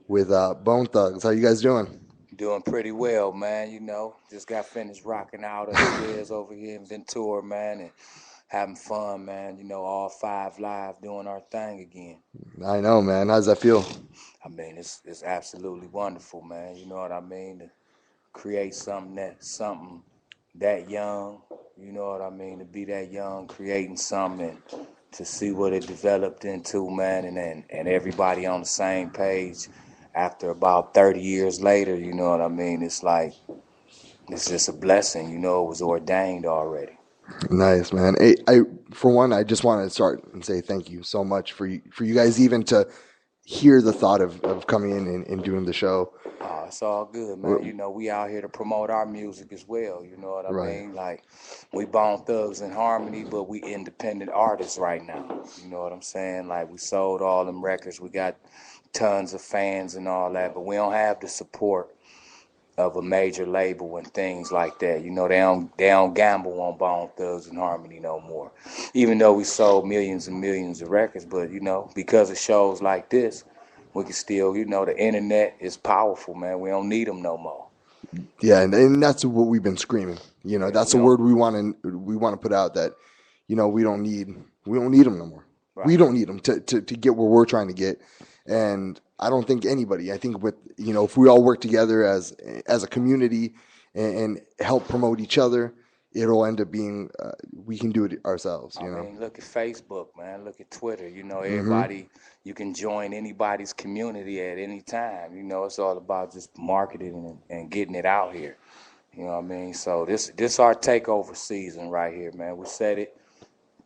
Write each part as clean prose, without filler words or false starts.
with Bone Thugs. How you guys doing? Doing pretty well, man. Just got finished rocking out upstairs over here in Ventura, man, and having fun, man. All five live doing our thing again. I know, man. How does that feel? I mean, it's absolutely wonderful, man. You know what I mean? To create something that young. You know what I mean? To be that young, creating something, to see what it developed into, man, and everybody on the same page. After about 30 years later, you know what I mean? It's like it's just a blessing, it was ordained already. Nice, man. I for one, I just want to start and say thank you so much for you guys even to hear the thought of coming in and doing the show. Oh, it's all good, man. We out here to promote our music as well, you know what I Right. mean? Like, we Bone Thugs in Harmony, but we independent artists right now. You know what I'm saying? Like, we sold all them records. We got tons of fans and all that, but we don't have the support of a major label and things like that. They don't gamble on Bone Thugs and Harmony no more. Even though we sold millions and millions of records, but because of shows like this, we can still, the internet is powerful, man. We don't need them no more. Yeah, and that's what we've been screaming. Yeah, That's we the don't. word we want to put out that, we don't need them no more. We Right. don't need them to get where we're trying to get. And I don't think anybody. I think with if we all work together as a community and help promote each other, it'll end up being we can do it ourselves. I mean, look at Facebook, man. Look at Twitter. Hmm. Everybody, you can join anybody's community at any time. It's all about just marketing and getting it out here. You know what I mean? So this our takeover season right here, man. We said it,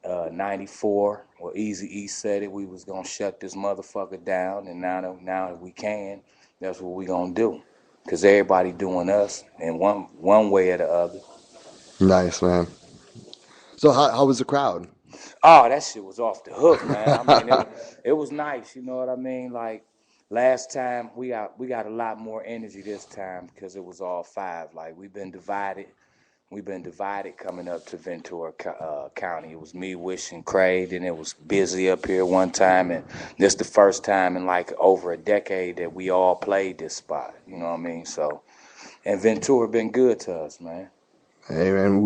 94. Well, Eazy-E said it. We was gonna shut this motherfucker down, and now that we can, that's what we gonna do. Cause everybody doing us in one way or the other. Nice, man. So how was the crowd? Oh, that shit was off the hook, man. I mean, it was nice. You know what I mean? Like last time, we got a lot more energy this time because it was all five. Like we've been divided. We've been divided coming up to Ventura County. It was me, Wish, and Craig, and it was busy up here one time, and this the first time in like over a decade that we all played this spot. You know what I mean? So, and Ventura been good to us, man. Hey, man,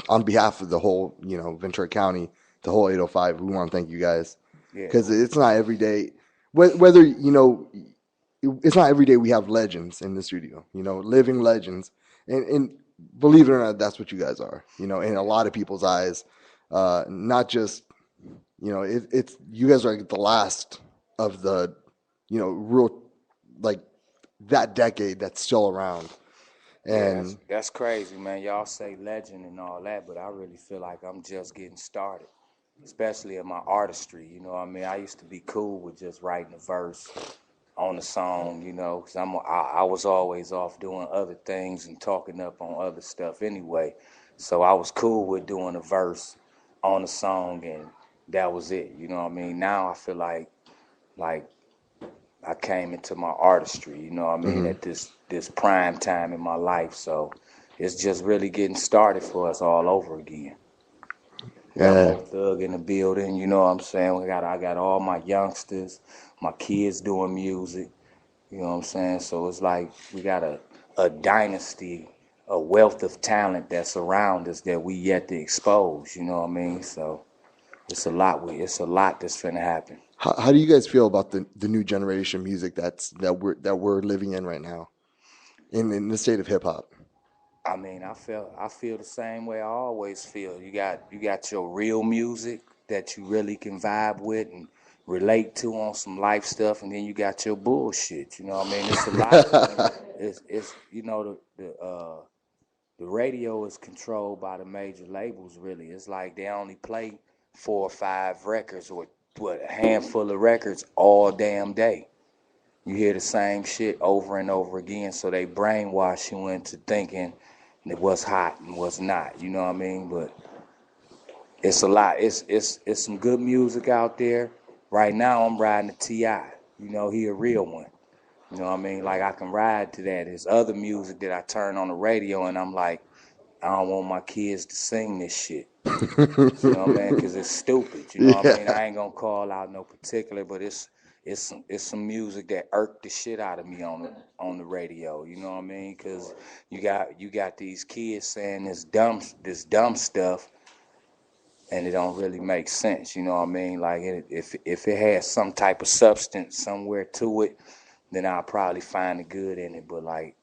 on behalf of the whole, Ventura County, the whole 805, we want to thank you guys Yeah, because it's not every day, whether, it's not every day we have legends in the studio, living legends. And believe it or not, that's what you guys are, in a lot of people's eyes. Not just, it's you guys are like the last of the, real, like that decade that's still around. yeah, And that's crazy, man. Y'all say legend and all that, but I really feel like I'm just getting started, especially in my artistry. You know what I mean? I used to be cool with just writing a verse on the song, because I was always off doing other things and talking up on other stuff anyway. So I was cool with doing a verse on the song, and that was it. You know what I mean? Now I feel like I came into my artistry, what I mean, mhm. at this prime time in my life. So it's just really getting started for us all over again. We got Yeah. more thug in the building, you know what I'm saying? I got all my youngsters, my kids doing music, you know what I'm saying? So it's like we got a dynasty, a wealth of talent that's around us that we yet to expose, you know what I mean? So it's a lot that's finna happen. How do you guys feel about the new generation music that we're living in right now in the state of hip hop? I mean, I feel the same way I always feel. You got your real music that you really can vibe with and relate to on some life stuff, and then you got your bullshit. You know what I mean? It's a lot. It's the radio is controlled by the major labels. Really, it's like they only play 4 or 5 records or what a handful of records all damn day. You hear the same shit over and over again, so they brainwash you into thinking that what's hot and what's not. You know what I mean? But it's a lot. It's some good music out there. Right now, I'm riding the Ti. He a real one. You know what I mean? Like I can ride to that. There's other music that I turn on the radio, and I'm like, I don't want my kids to sing this shit. You know what I mean? Because it's stupid. You know what I mean? Yeah. I ain't gonna call out no particular, but it's some music that irked the shit out of me on the radio. You know what I mean? Because you got these kids saying this dumb stuff, and it don't really make sense. You know what I mean? Like if it has some type of substance somewhere to it, then I'll probably find the good in it. But like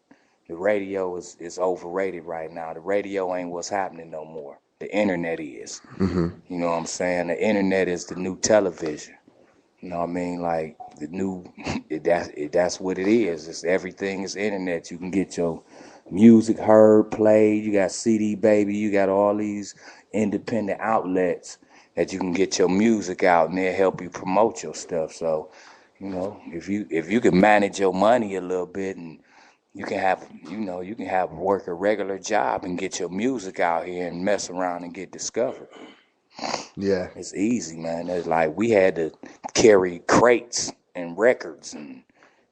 the radio is overrated right now. The radio ain't what's happening no more. The internet is. Mm-hmm. You know what I'm saying? The internet is the new television. You know what I mean? Like the new, that's what it is. It's everything is internet. You can get your music heard, played. You got CD Baby. You got all these independent outlets that you can get your music out, and they'll help you promote your stuff. So, you know, if you can manage your money a little bit, and you can have work a regular job and get your music out here and mess around and get discovered. Yeah. It's easy, man. It's like we had to carry crates and records, and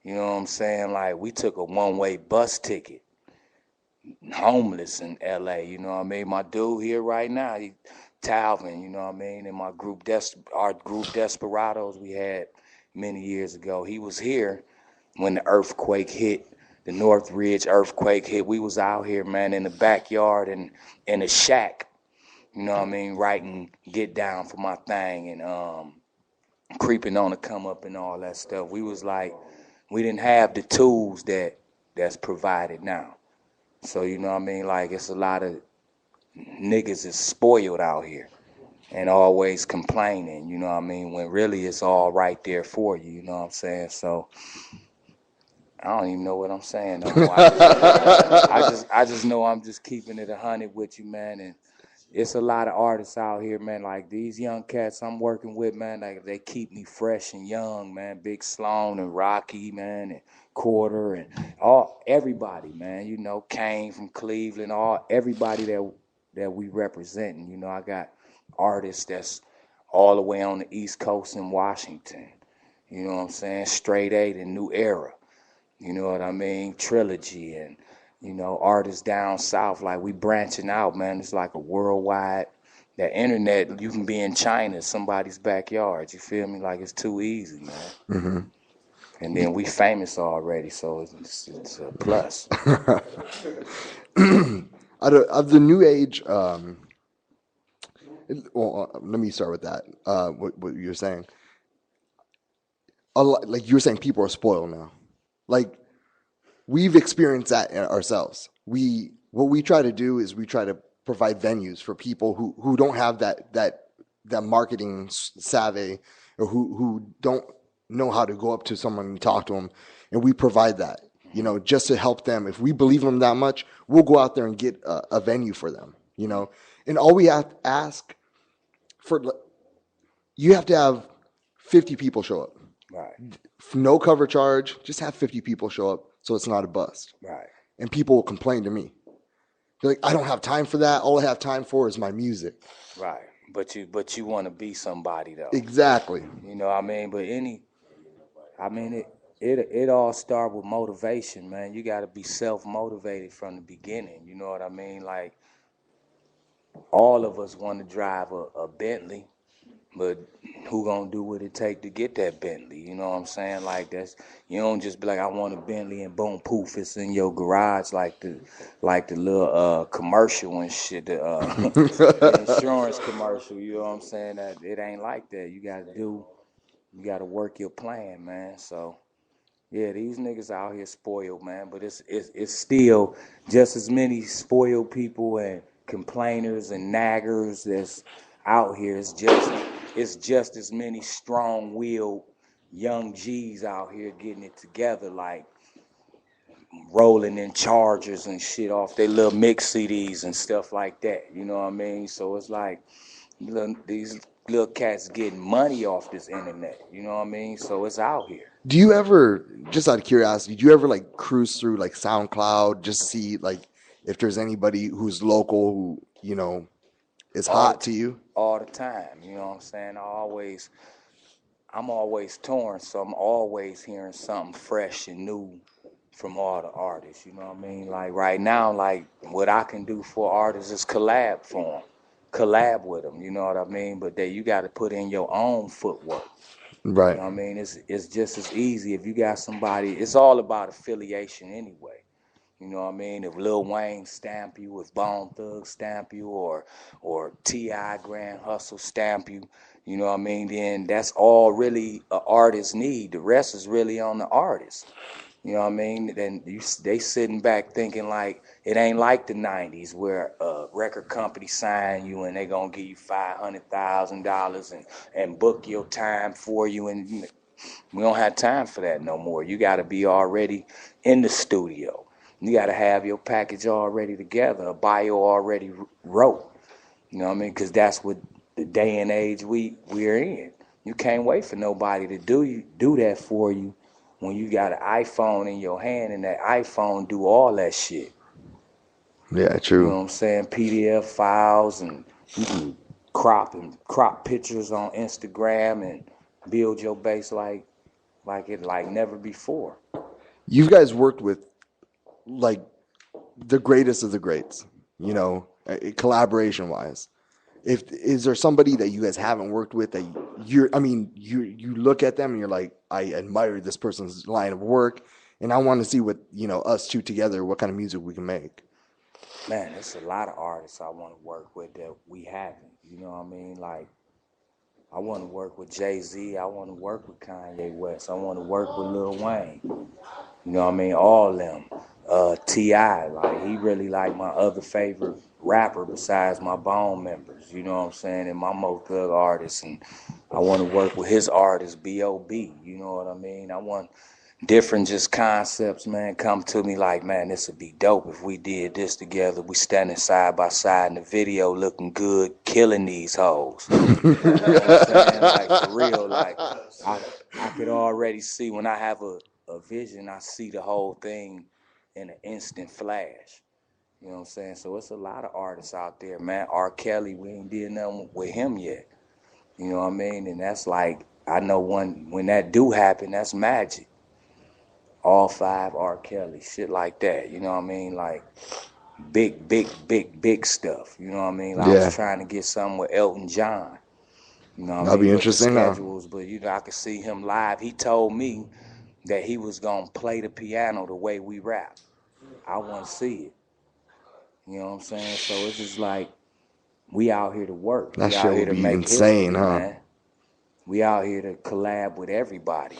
you know what I'm saying? Like we took a one-way bus ticket, homeless in LA, you know what I mean? My dude here right now, Talvin, you know what I mean? In my group, our group Desperados we had many years ago. He was here when the earthquake hit, the Northridge earthquake hit. We was out here, man, in the backyard and in a shack. You know what I mean? Writing Get Down for My Thing and Creepin on the Come Up and all that stuff. We was like, we didn't have the tools that's provided now. So, you know what I mean? Like, it's a lot of niggas is spoiled out here and always complaining, you know what I mean? When really it's all right there for you, you know what I'm saying? So, I don't even know what I'm saying no more. I just know I'm just keeping it 100 with you, man, and it's a lot of artists out here, man. Like these young cats I'm working with, man, like they keep me fresh and young, man. Big Sloan and Rocky, man, and Quarter and everybody, man. You know, Kane from Cleveland, everybody that we representing. You know, I got artists that's all the way on the East Coast in Washington. You know what I'm saying? Straight A, the New Era. You know what I mean? Trilogy and you know, artists down south, like we branching out, man. It's like a worldwide, that internet, you can be in China, somebody's backyard. You feel me? Like it's too easy, man. Mm-hmm. And then we famous already, so it's a plus. Of the new age, let me start with that. What you're saying, like you were saying, people are spoiled now. Like we've experienced that ourselves. What we try to do is we try to provide venues for people who don't have that marketing savvy or who don't know how to go up to someone and talk to them, and we provide that, you know, just to help them. If we believe in them that much, we'll go out there and get a venue for them, you know. And all we have to ask for, you have to have 50 people show up. Right. No cover charge, just have 50 people show up so it's not a bust. Right. And people will complain to me. They're like, I don't have time for that. All I have time for is my music. Right. But you want to be somebody though. Exactly. You know what I mean? But it all starts with motivation, man. You got to be self-motivated from the beginning. You know what I mean? Like all of us want to drive a Bentley. But who gonna do what it take to get that Bentley? You know what I'm saying? Like you don't just be like, I want a Bentley and boom, poof, it's in your garage like the little commercial and shit, the insurance commercial. You know what I'm saying? That it ain't like that. You gotta work your plan, man. So yeah, these niggas out here spoiled, man. But it's still just as many spoiled people and complainers and naggers that's out here. It's just as many strong-willed young G's out here getting it together, like rolling in Chargers and shit off their little mix CDs and stuff like that. You know what I mean? So it's like these little cats getting money off this internet. You know what I mean? So it's out here. Do you ever, just out of curiosity, do you ever like cruise through like SoundCloud, just see like if there's anybody who's local who, you know, is hot to you? All the time, you know what I'm saying? I'm always torn, so I'm always hearing something fresh and new from all the artists, you know what I mean? Like right now, like what I can do for artists is collab for them, collab with them, you know what I mean? But you got to put in your own footwork. Right. You know what I mean? It's just as easy if you got somebody. It's all about affiliation anyway. You know what I mean? If Lil Wayne stamp you, if Bone Thug stamp you, or T.I. Grand Hustle stamp you, you know what I mean? Then that's all really an artist need. The rest is really on the artist. You know what I mean? Then they sitting back thinking like it ain't like the '90s where a record company sign you and they gonna give you $500,000 and book your time for you, and we don't have time for that no more. You got to be already in the studio. You got to have your package already together, a bio already wrote. You know what I mean? Because that's what the day and age we're in. You can't wait for nobody to do that for you when you got an iPhone in your hand and that iPhone do all that shit. Yeah, You know true. what I'm saying? PDF files, and you can crop pictures on Instagram and build your base like never before. You guys worked with like the greatest of the greats, you know, collaboration wise. If is there somebody that you guys haven't worked with that you look at them and you're like, I admire this person's line of work, and I want to see what, you know, us two together, what kind of music we can make. Man, there's a lot of artists I want to work with that we haven't. You know what I mean? Like, I want to work with Jay-Z. I want to work with Kanye West. I want to work with Lil Wayne. You know what I mean? All them. T.I., like, he really like my other favorite rapper besides my Bone members. You know what I'm saying? And my Mo Thug artists. And I want to work with his artist, B.O.B. You know what I mean? I want different just concepts, man, come to me like, man, this would be dope if we did this together. We standing side by side in the video looking good, killing these hoes. You know what I'm saying? Like, for real, like, I could already see when I have a vision, I see the whole thing in an instant flash. You know what I'm saying? So it's a lot of artists out there, man. R. Kelly, we ain't did nothing with him yet. You know what I mean? And that's like, I know when that do happen, that's magic. All five R. Kelly, shit like that. You know what I mean? Like big stuff. You know what I mean? Like I was Yeah, trying to get something with Elton John. You know what I that'll mean? be But the interesting, huh? schedules, but you know, I could see him live. He told me that he was gonna play the piano the way we rap. I want to see it. You know what I'm saying? So it's just like we out here to work. That We shit out here will to be make insane, history, huh? man. We out here to collab with everybody.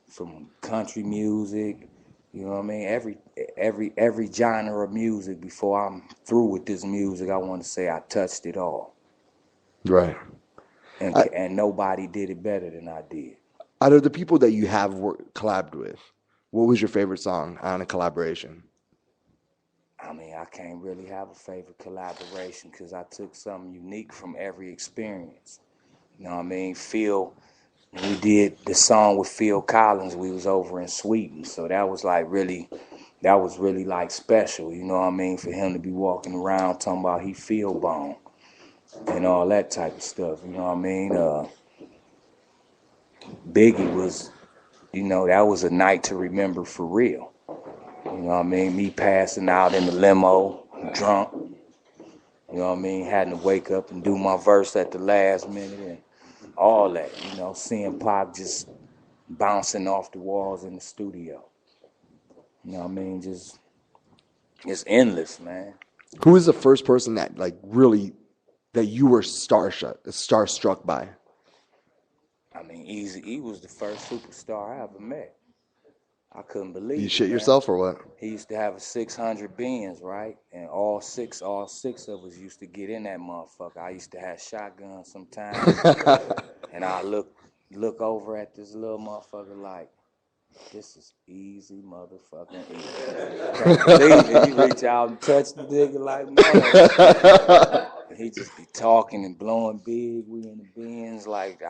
From country music, you know what I mean? Every genre of music. Before I'm through with this music, I want to say I touched it all, Right. and I, and nobody did it better than I did. Out of the people that you have collabed with, what was your favorite song on a collaboration? I mean, I can't really have a favorite collaboration because I took something unique from every experience. You know what I mean? We did the song with Phil Collins. We was over in Sweden, so that was really like special. You know what I mean? For him to be walking around talking about he feel bone and all that type of stuff. You know what I mean? Biggie was, you know, that was a night to remember for real. You know what I mean? Me passing out in the limo, drunk. You know what I mean? Having to wake up and do my verse at the last minute and all that. You know, seeing Pac just bouncing off the walls in the studio. You know what I mean? Just it's endless, man. Who was the first person that like really that you were starstruck by? I mean, Eazy-E was the first superstar I ever met. I couldn't You believe it, shit man. yourself or what? He used to have a 600 Benz, right? And all six of us used to get in that motherfucker. I used to have shotguns sometimes, and I look over at this little motherfucker like, this is easy motherfucking easy. Can't believe it. You reach out and touch the nigga like, man. He just be talking and blowing big. We in the Benz. Like,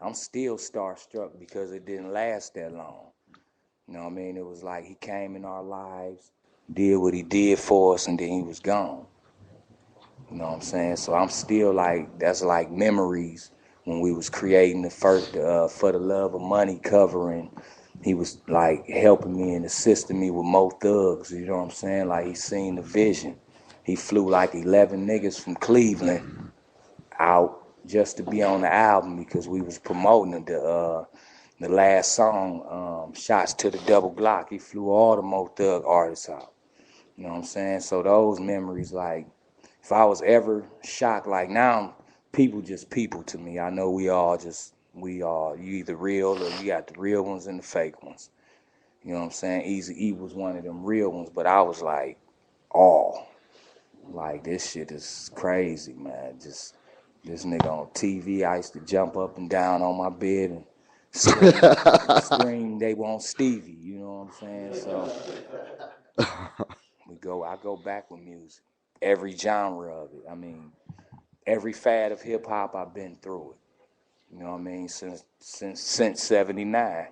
I'm still starstruck because it didn't last that long. You know what I mean? It was like he came in our lives, did what he did for us, and then he was gone. You know what I'm saying? So I'm still like, that's like memories when we was creating the first For the Love of Money covering. He was like helping me and assisting me with Mo Thugs. You know what I'm saying? Like he seen the vision. He flew like 11 niggas from Cleveland out just to be on the album because we was promoting the last song, Shots to the Double Glock. He flew all the Mo Thug artists out. You know what I'm saying? So those memories, like, if I was ever shocked, like now, people just people to me. I know you either real or you got the real ones and the fake ones. You know what I'm saying? Eazy-E was one of them real ones, but I was like, like, this shit is crazy, man. Just this nigga on TV, I used to jump up and down on my bed and scream they want Stevie, you know what I'm saying? So I go back with music. Every genre of it. I mean, every fad of hip hop, I've been through it. You know what I mean? Since '79.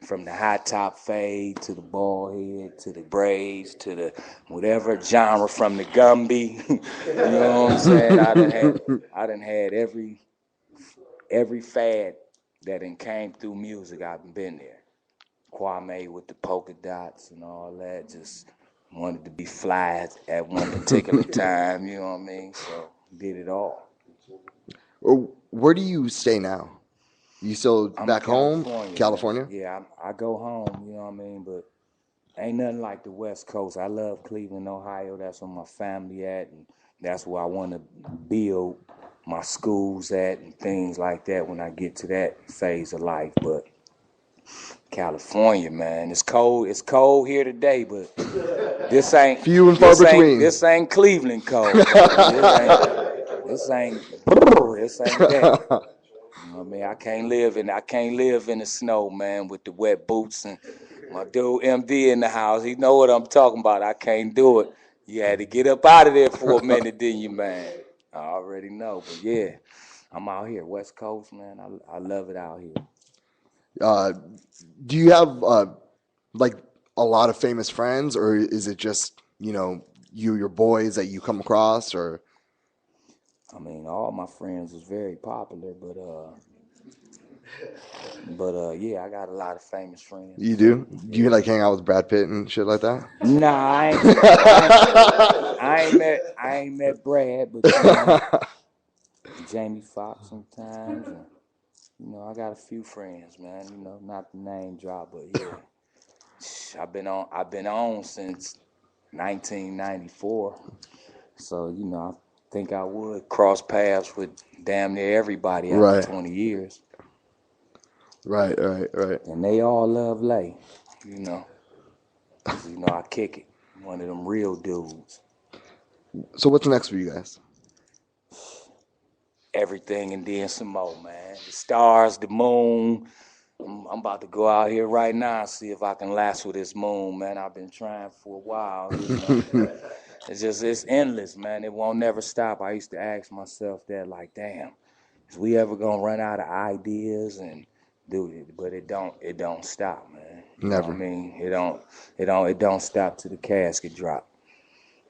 From the high top fade to the bald head to the braids to the whatever genre, from the Gumby. You know what I'm saying? I done had every fad that done came through music. I've been there. Kwame with the polka dots and all that. Just wanted to be fly at one particular time. You know what I mean? So did it all. Where do you stay now? You still I'm back in home, California. California? Yeah, I go home, you know what I mean? But ain't nothing like the West Coast. I love Cleveland, Ohio. That's where my family at, and that's where I want to build my schools at and things like that when I get to that phase of life. But California, man, it's cold. It's cold here today, but this ain't few and far between. This ain't Cleveland cold. This ain't that. You know what I mean? I can't live in the snow, man, with the wet boots and my dude MD in the house. He know what I'm talking about. I can't do it. You had to get up out of there for a minute, didn't you, man? I already know, but yeah, I'm out here, West Coast, man. I love it out here. Do you have like a lot of famous friends, or is it just your boys that you come across, or? I mean, all my friends was very popular, but yeah, I got a lot of famous friends. You do? Do you like hang out with Brad Pitt and shit like that? Nah, I ain't met Brad, but Jamie Foxx sometimes. And, I got a few friends, man. Not the name drop, but yeah, I've been on since 1994. So I think I would cross paths with damn near everybody after Right. 20 years. Right. And they all love Lay, I kick it. One of them real dudes. So what's next for you guys? Everything and then some more, man. The stars, the moon. I'm about to go out here right now and see if I can lasso this moon, man. I've been trying for a while. It's endless, man. It won't never stop. I used to ask myself that, like, damn, is we ever gonna run out of ideas and do it? But it don't stop, man. You Never. know what I mean? It don't stop till the casket drop.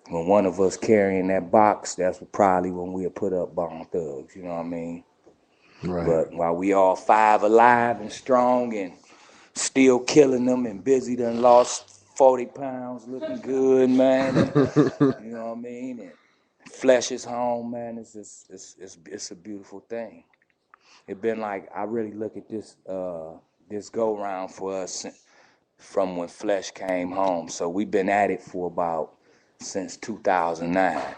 When one of us carrying that box, that's probably when we'll put up Bone Thugs, you know what I mean? Right. But while we all five alive and strong and still killing them, and Bizzy done lost 40 pounds, looking good, man. And, you know what I mean? And flesh is home, man. It's a beautiful thing. It been like, I really look at this go round for us from when Flesh came home. So we've been at it for since 2009.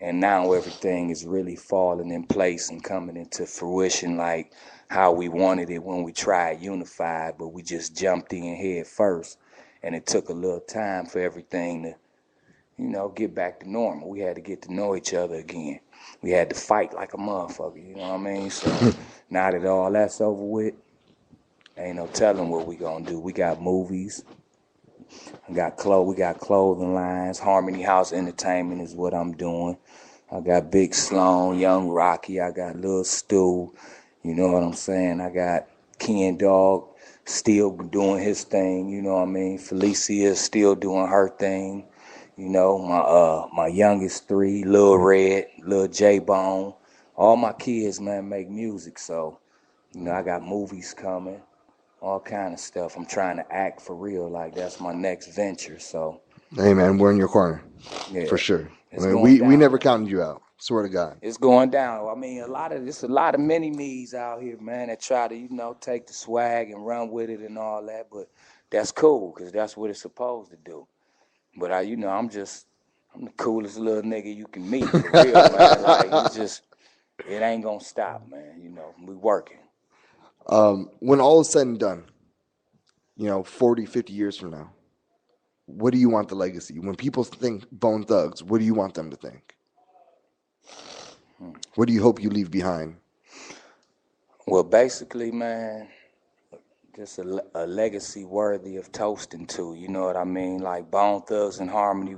And now everything is really falling in place and coming into fruition like how we wanted it when we tried Unified, but we just jumped in head first. And it took a little time for everything to, get back to normal. We had to get to know each other again. We had to fight like a motherfucker, you know what I mean? So now that all that's over with, ain't no telling what we gonna do. We got movies. We got clothing lines. Harmony House Entertainment is what I'm doing. I got Big Sloan, Young Rocky. I got Lil Stu. You know what I'm saying? I got Ken Dog still doing his thing. You know what I mean? Felicia is still doing her thing. My youngest three, Lil Red, Lil J Bone. All my kids, man, make music. So, I got movies coming. All kind of stuff. I'm trying to act for real. Like, that's my next venture. So, hey, man, we're in your corner. yeah, For sure. it's I mean, going we down. never counted you out. Swear to God. It's going down. I mean, it's a lot of mini me's out here, man, that try to, take the swag and run with it and all that. But that's cool, because that's what it's supposed to do. But I'm the coolest little nigga you can meet, for real, man. Like, it ain't gonna stop, man. We working. When all is said and done, 40, 50 years from now, what do you want the legacy? When people think Bone Thugs, what do you want them to think? What do you hope you leave behind? Well, basically, man, just a legacy worthy of toasting to. You know what I mean? Like Bone Thugs and Harmony.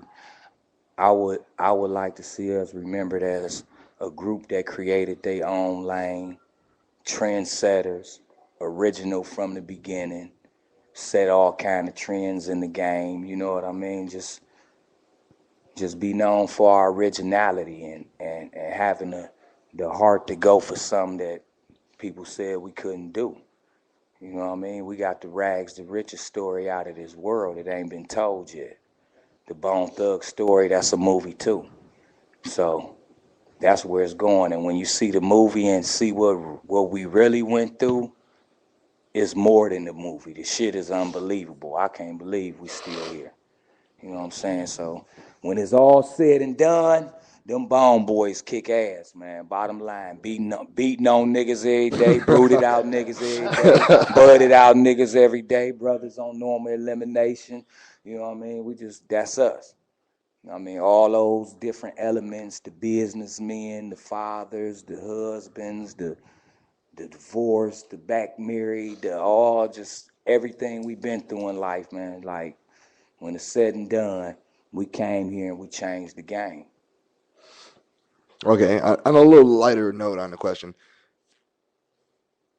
I would like to see us remembered as a group that created their own lane, trendsetters, original from the beginning, set all kind of trends in the game. You know what I mean? Just be known for our originality and having the heart to go for something that people said we couldn't do. You know what I mean? We got the rags, the richest story out of this world. It ain't been told yet. The Bone Thug story, that's a movie too. So that's where it's going. And when you see the movie and see what we really went through, it's more than the movie. The shit is unbelievable. I can't believe we still here. You know what I'm saying? So when it's all said and done, them Bone Boys kick ass, man. Bottom line, beating on niggas every day, brooded out niggas every day, budded out niggas every day, brothers on normal elimination. You know what I mean? That's us. You know what I mean? All those different elements, the businessmen, the fathers, the husbands, the divorce, the back married, all just everything we've been through in life, man. Like, when it's said and done, we came here and we changed the game. Okay, on a little lighter note on the question,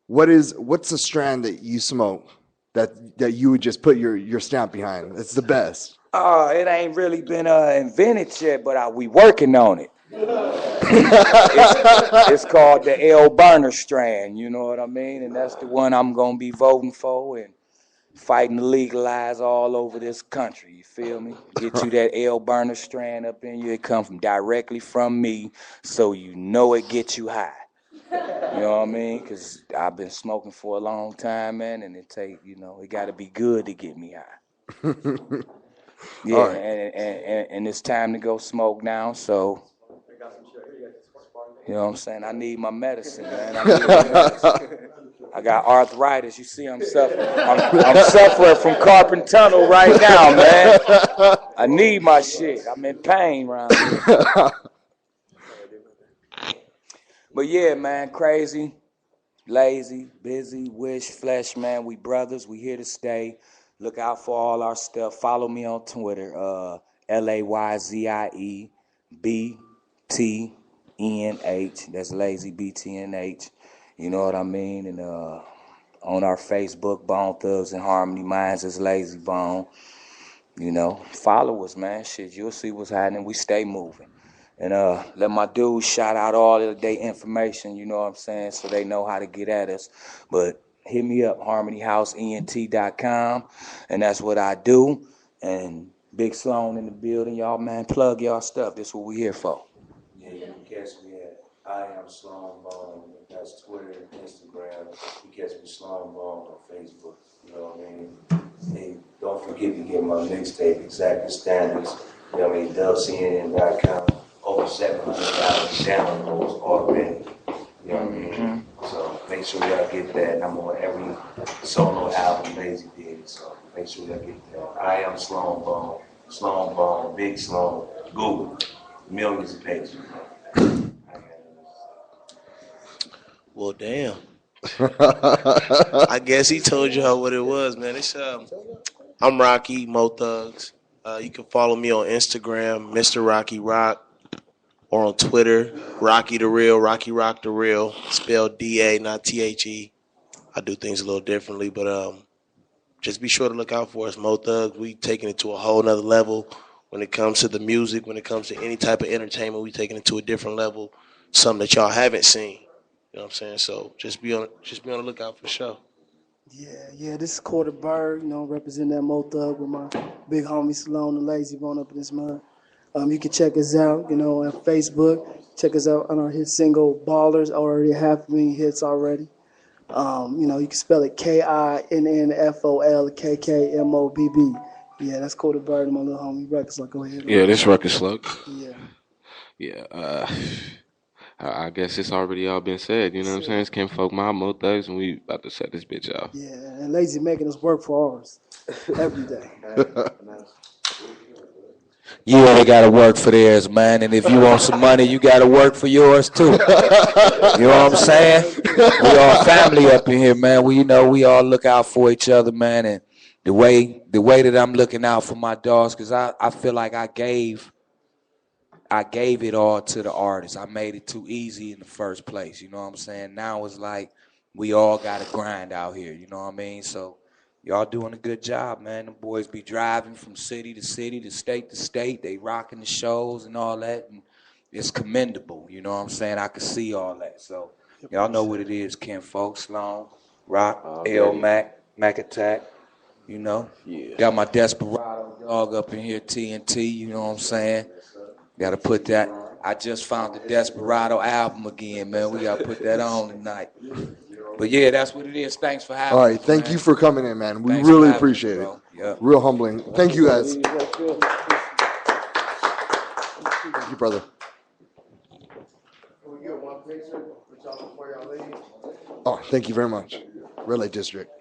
what's the strand that you smoke that you would just put your stamp behind? It's the best. It ain't really been invented yet, but we working on it. It's called the L Burner strand, you know what I mean? And that's the one I'm gonna be voting for and fighting to legalize all over this country. You feel me? Get you that L Burner strand up in you. It come directly from me, so you know it gets you high. You know what I mean? Because I've been smoking for a long time, man, and it got to be good to get me high. Yeah, right. And it's time to go smoke now, so... You know what I'm saying? I need my medicine, man. I got arthritis. You see, I'm suffering. I'm suffering from carpal tunnel right now, man. I need my shit. I'm in pain around here. But yeah, man, Krayzie, Layzie, Bizzy, Wish, Flesh, man. We brothers. We here to stay. Look out for all our stuff. Follow me on Twitter. Layzie BTNH. That's Layzie BTNH. You know what I mean? And on our Facebook, Bone Thugs and Harmony. Mine's is Layzie Bone. You know, follow us, man. Shit, you'll see what's happening. We stay moving. And let my dudes shout out all of their information, you know what I'm saying, so they know how to get at us. But hit me up, harmonyhouseent.com, and that's what I do. And Big Sloan in the building, y'all, man, plug y'all stuff. This is what we here for. Yeah, you can catch me at I Am Sloan Bone. That's Twitter, Instagram. You can catch me Sloan Bone on Facebook. You know what I mean? Hey, don't forget to get my mixtape, Exactly Standards. You know what I mean? DubCNN.com. Over 700,000 downloads already. You know what I mean? Mm-hmm. So make sure y'all get that. I'm on every solo album Layzie did. So make sure y'all get that. I Am Sloan Bone, Big Sloan. Google. Millions of pages. Well, damn. I guess he told y'all what it was, man. It's I'm Rocky, Mo Thugs. You can follow me on Instagram, Mr. Rocky Rock, or on Twitter, Rocky the Real, Rocky Rock the Real, spelled D-A, not T-H-E. I do things a little differently, but just be sure to look out for us, Mo Thugs. We taking it to a whole nother level when it comes to the music, when it comes to any type of entertainment. We taking it to a different level, something that y'all haven't seen. You know what I'm saying? So just be on the lookout for sure. Yeah, this is Quarter Bird, representing that Mo Thug with my big homie Sloan and Layzie Bone up in this mud. You can check us out, on Facebook, Check us out on our hit single Ballers. Already 500,000 hits already. You know, you can spell it KINNFOLKKMOBB. Yeah, that's Cody Bird and my little homie Records. So go ahead. Yeah, this record slug. Yeah. Yeah, I guess it's already all been said. You know what I'm saying? It's Kim Folk, my Mo Thugs, and we about to set this bitch off. Yeah, and Layzie making us work for ours every day. You ain't got to work for theirs, man. And if you want some money, you got to work for yours too. You know what I'm saying? We all family up in here, man. We we all look out for each other, man. And the way that I'm looking out for my dogs, because I feel like I gave it all to the artist. I made it too easy in the first place. You know what I'm saying? Now it's like we all got to grind out here. You know what I mean? So y'all doing a good job, man. The boys be driving from city to city, to state. They rocking the shows and all that. And it's commendable. You know what I'm saying? I can see all that. So y'all know what it is, Ken Folk, Sloan, Rock, L Mac, Mac Attack. You know? Yeah. Got my Desperado dog up in here, TNT. You know what I'm saying? Got to put that. I just found the Desperado album again, man. We got to put that on tonight. But yeah, that's what it is. Thanks for having me. All right, thank you for coming in, man. We Thanks really for having appreciate me, it. bro. Yep. Real humbling. Thank you, guys. Thank you, brother. Oh, thank you very much. Relay District.